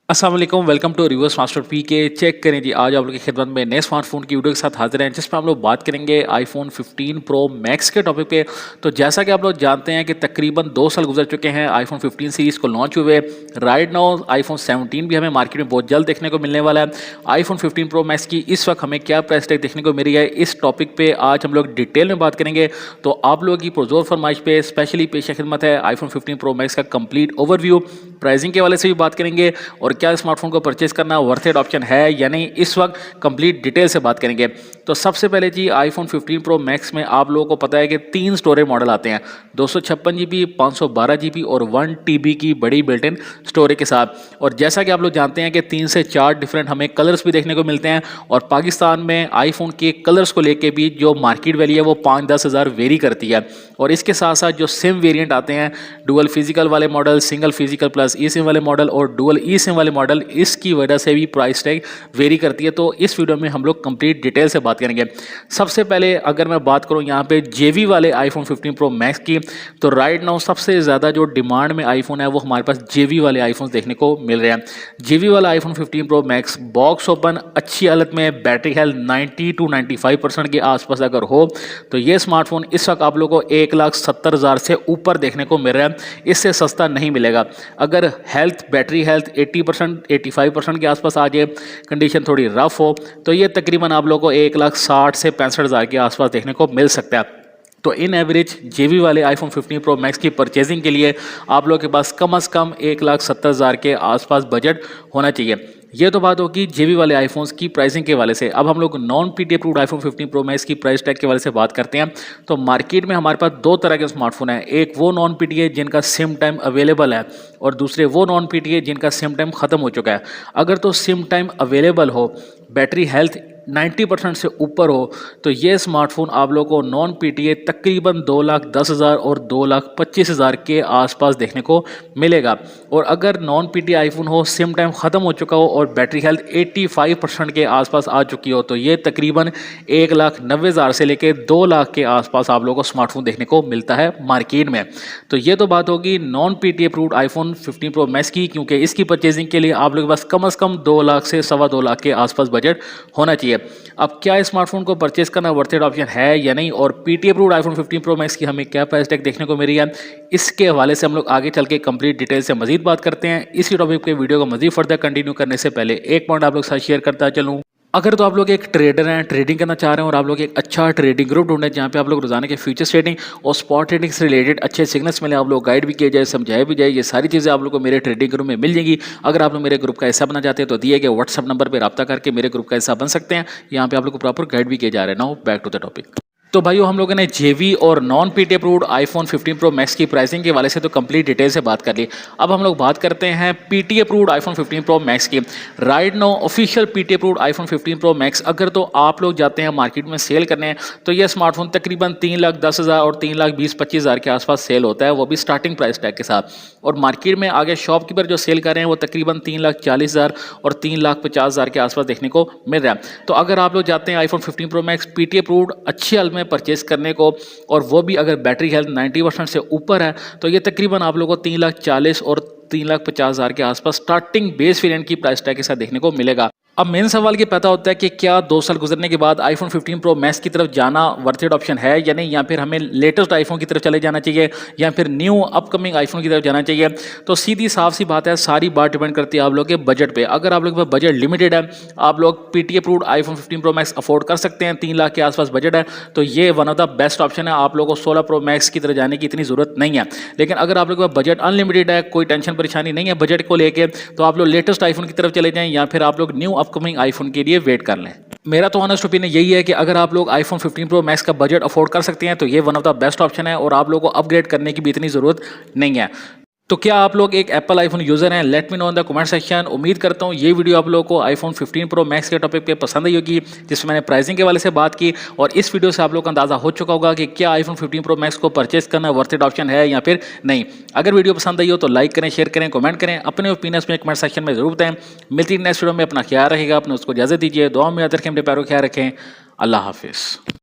अस्सलाम वालेकुम, welcome to reverse master P K. Check करें जी, आज आप लोगों की खिदमत में नए स्मार्टफोन की वीडियो के साथ हाजिर हैं जिसमें हम लोग बात करेंगे आईफोन 15 प्रो मैक्स के टॉपिक पे। तो जैसा कि आप लोग जानते हैं कि तकरीबन 2 साल गुजर चुके हैं आईफोन 15 सीरीज़ को लॉन्च हुए। राइट नाउ आईफोन 17 भी हमें मार्केट में बहुत जल्द देखने को मिलने वाला है। आईफोन 15 प्रो मैक्स की इस वक्त हमें क्या प्राइस टैग देखने को मिल रही है, इस टॉपिक पर आज हम लोग डिटेल में बात करेंगे। तो आप लोगों की पुरजोर फरमाइश पे स्पेशली पेश खिदमत है आईफोन 15 प्रो मैक्स का कंप्लीट ओवरव्यू। प्राइसिंग के वाले से भी बात करेंगे और क्या स्मार्टफोन को परचेज करना वर्थ इट ऑप्शन है या नहीं, इस वक्त कंप्लीट डिटेल से बात करेंगे। तो सबसे पहले जी, आईफोन 15 प्रो मैक्स में आप लोगों को पता है कि 3 स्टोरेज मॉडल आते हैं, 256 GB, 512 GB और 1 TB की बड़ी बिल्ट इन स्टोरेज के साथ। और जैसा कि आप लोग जानते हैं कि 3 से 4 डिफरेंट हमें कलर्स भी देखने को मिलते हैं। और पाकिस्तान में आईफोन के कलर्स को लेके भी जो मार्केट वैल्यू है वो 5-10 हज़ार वेरी करती है। और इसके साथ साथ जो सिम वेरिएंट आते हैं, डुअल फिजिकल वाले मॉडल, सिंगल फिजिकल प्लस ई सिम वाले मॉडल और डुअल ई सिम वाले मॉडल, इसकी वजह से भी प्राइस टैग वेरी करती है। तो इस वीडियो में हम लोग कंप्लीट डिटेल से बात करेंगे। सबसे पहले अगर मैं बात करूं यहाँ पे जेवी वाले आईफोन 15 प्रो मैक्स की, तो राइट नाउ सबसे ज़्यादा जो डिमांड में आईफोन है वो हमारे पास जेवी वाले आईफोन देखने को मिल रहे हैं। जेवी वाला iPhone 15 pro max box open, अच्छी हालत में, बैटरी हेल्थ 90 to 95% के आसपास अगर हो तो ये स्मार्टफोन इस वक्त आप लोगों को 1,70,000 से ऊपर देखने को मिल रहा है। इससे सस्ता नहीं मिलेगा। अगर हेल्थ, बैटरी हेल्थ 80% 85% के आसपास आ जाए, कंडीशन थोड़ी रफ हो, तो ये तकरीबन आप लोगों को 1,60,000 से 65,000 के आसपास देखने को मिल सकता है। तो इन एवरेज जेवी वाले आईफोन 15 प्रो मैक्स की परचेजिंग के लिए आप लोगों के पास कम से कम 1,70,000 के आसपास बजट होना चाहिए। ये तो बात होगी जेवी वाले आईफोन्स की प्राइसिंग के वाले से। अब हम लोग non PT approved iPhone 15 pro max की प्राइस टैग के वाले से बात करते हैं। तो मार्केट में हमारे पास 2 तरह के स्मार्टफोन हैं, एक वो नॉन पीटी है जिनका सिम टाइम अवेलेबल है और दूसरे वो नॉन पीटी है जिनका सिम टाइम खत्म हो चुका है। अगर तो सिम टाइम अवेलेबल हो, बैटरी हेल्थ 90% से ऊपर हो, तो ये स्मार्टफोन आप लोगों को नॉन पीटीए तकरीबन 2,10,000 और 2,25,000 के आसपास देखने को मिलेगा। और अगर नॉन पीटी आईफोन हो, सिम टाइम ख़त्म हो चुका हो और बैटरी हेल्थ 85% के आसपास आ चुकी हो, तो ये तकरीबन 1,90,000 से लेकर 2 लाख के आसपास आप लोगों को स्मार्टफोन देखने को मिलता है मार्केट में। तो ये तो बात होगी non PT approved iPhone 15 pro max की, क्योंकि इसकी परचेजिंग के लिए आप लोगों के पास कम 2 लाख से 2.25 लाख के आसपास बजट होना चाहिए। अब क्या स्मार्टफोन को परचेस करना वर्थ इट ऑप्शन है या नहीं, और PT approved iPhone 15 pro max की हमें क्या प्राइस टैग देखने को मिल रही है, इसके हवाले से हम लोग आगे चल के कंप्लीट डिटेल से मजीद बात करते हैं। इसी टॉपिक पे वीडियो को मजीद फर्दर कंटिन्यू करने से पहले एक पॉइंट आप लोग साथ शेयर करता चलूँ। अगर तो आप लोग एक ट्रेडर हैं, ट्रेडिंग करना चाह रहे हैं और आप लोग एक अच्छा ट्रेडिंग ग्रुप ढूंढें जहाँ पे आप लोग रोजाना के फ्यूचर्स ट्रेडिंग और स्पॉट ट्रेडिंग से रिलेटेड अच्छे सिग्नल्स मिले, आप लोग गाइड भी किए जाए, समझाए भी जाए, ये सारी चीज़ें आप लोग को मेरे ट्रेडिंग ग्रुप में मिल जाएगी। अगर आप लोग मेरे ग्रुप का हिस्सा बनना चाहते हैं तो दिए गए व्हाट्सअप नंबर पर रब्ता करके मेरे ग्रुप का हिस्सा बन सकते हैं। यहाँ पे आप लोग को प्रॉपर गाइड भी किए जा रहे हैं। Now back to the topic. तो भाइयों, हम लोगों ने जेवी और non PT approved iPhone 15 pro max की प्राइसिंग के वाले से तो कंप्लीट डिटेल से बात कर ली। अब हम लोग बात करते हैं PT approved iPhone 15 pro max की। Right now official PT approved iPhone 15 pro max अगर तो आप लोग जाते हैं मार्केट में सेल करने, तो यह स्मार्टफोन तकरीबन 3,10,000 और 3,20,25,000 के आसपास सेल होता है, वो भी स्टार्टिंग प्राइस टैग के साथ। और मार्केट में आगे शॉपकीपर जो सेल कर रहे हैं वो तकरीबन 3,40,000 और 3,50,000 के आसपास देखने को मिल रहा है। तो अगर आप लोग जाते हैं iPhone 15 pro max PT approved अच्छी हाल में परचेस करने को, और वो भी अगर बैटरी हेल्थ 90% से ऊपर है, तो ये तकरीबन आप लोगों को 3,40,000 और 3,50,000 के आसपास स्टार्टिंग बेस वेरिएंट की प्राइस टैग के साथ देखने को मिलेगा। अब मेन सवाल ये पैदा होता है कि क्या 2 साल गुजरने के बाद आईफोन 15 प्रो मैक्स की तरफ जाना वर्थ इट ऑप्शन है या नहीं, या फिर हमें लेटेस्ट आईफोन की तरफ चले जाना चाहिए या फिर न्यू अपकमिंग आईफोन की तरफ जाना चाहिए। तो सीधी साफ सी बात है, सारी बात डिपेंड करती है आप लोग के बजट पे। अगर आप लोग के पास बजट लिमिटेड है, आप लोग PT approved iPhone 15 pro max afford कर सकते हैं, 3 लाख के आसपास बजट है, तो ये one of the best option है। आप लोगों को 16 प्रो मैक्स की तरफ जाने की इतनी जरूरत नहीं है। लेकिन अगर आप लोग के पास बजट अनलिमिटेड है, कोई टेंशन परेशानी नहीं है बजट को लेकर, तो आप लोग लेटेस्ट आईफोन की तरफ चले जाएं या फिर आप लोग न्यू अपकमिंग आईफोन के लिए वेट कर लें। मेरा तो ऑनेस्ट ओपिनियन यही है कि अगर आप लोग आईफोन 15 प्रो मैक्स का बजट अफोर्ड कर सकते हैं तो ये one of the best option है और आप लोगों को अपग्रेड करने की भी इतनी ज़रूरत नहीं है। तो क्या आप लोग एक एप्पल आईफोन यूज़र हैं? Let me know in the comment section. उम्मीद करता हूँ ये वीडियो आप लोगों को आईफोन 15 प्रो मैक्स के टॉपिक पे पसंद आई होगी, जिसमें मैंने प्राइसिंग के वाले से बात की, और इस वीडियो से आप लोगों को अंदाज़ा हो चुका होगा कि क्या आईफोन 15 प्रो मैक्स को परचेस करना वर्थ इट ऑप्शन है या फिर नहीं। अगर वीडियो पसंद आई हो तो लाइक करें, शेयर करें, कमेंट करें, अपने ओपिनियंस में कमेंट सेक्शन में जरूर बताएं। मिलती है नेक्स्ट वीडियो में। अपना ख्याल रखेगा, अपने उसको इजाज़त दीजिए, दुआ में याद रखें, अपने प्यारों ख्याल रखें। अल्लाह हाफिज़।